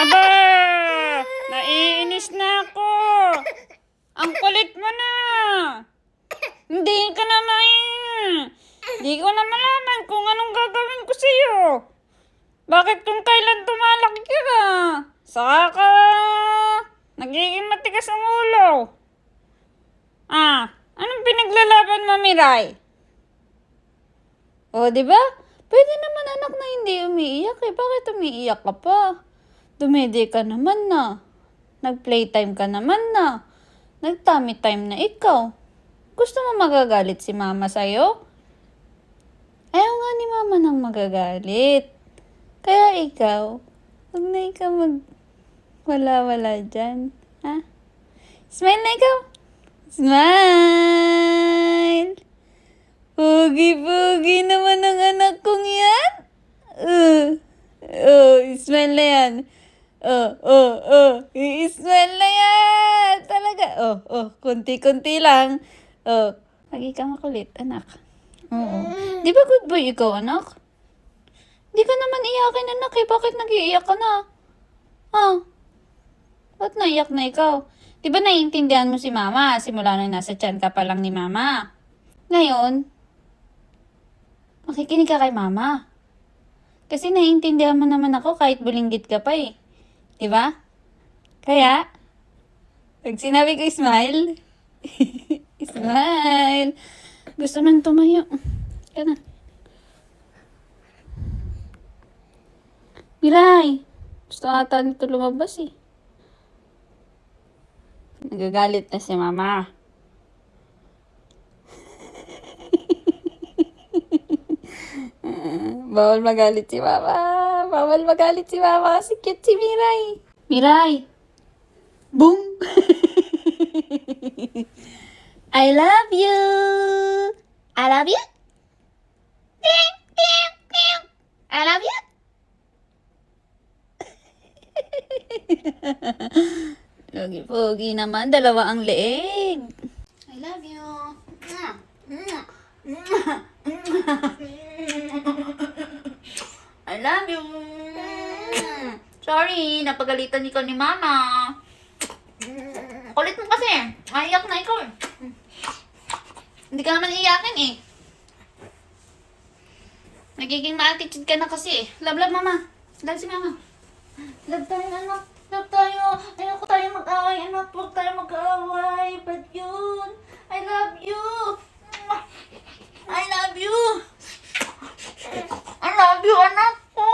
Aba! Naiinis na ako. Ang kulit mo na. Hindi ka na Hindi ko na malaman kung anong gagawin ko sa'yo. Bakit kung kailan tumalaki ka na? Saka ka nagiging matigas ang ulo. Anong pinaglalaban mo, Miray? O, di ba? Pwede naman anak na hindi umiiyak eh. Bakit umiiyak ka pa? Dumede ka naman na. Nag-playtime ka naman na. Nag-tummy time na ikaw. Gusto mo magagalit si mama sa'yo? Ayaw nga ni mama nang magagalit. Kaya ikaw, huwag na ikaw wala-wala dyan. Ha? Smile na ikaw. Smile! Pugi-pugi naman ang anak kong yan. Smile na yan. I-smile na yan. Talaga. Kunti-kunti lang. Lagi ka makulit, anak. Oo. Di ba good boy ikaw, anak? Di ka naman iyakin, anak eh. Bakit nag-iiyak ka na? Ba't naiyak na ikaw? Di ba naiintindihan mo si mama? Simula nung nasa tiyan ka pa lang ni mama. Ngayon, makikinig ka kay mama. Kasi naiintindihan mo naman ako kahit bulinggit ka pa eh. Di ba? Kaya, pag sinabi ko smile, smile. Gusto nang tumayo. Kaya na. Miray, gusto ata nito lumabas eh. Nagagalit na si mama. Bawal magalit si mama. Bawal magalit si mama kasi cute si Miray. Miray. Boom! I love you! I love you! I love you! Pogi naman, dalawa ang leeg. I love you. I love you. Sorry, napagalitan ikaw ni mama. Kulit mo kasi. Maiyak na ikaw eh. Hindi ka naman iyakin eh. Nagiging ma-attitude ka na kasi eh. Love mama. Love si mama. Love tayo anak. Love tayo. Ayoko tayo mag-away anak. Huwag tayo mag-away. Ba't yun? I love you. I love you. I love you anak ko.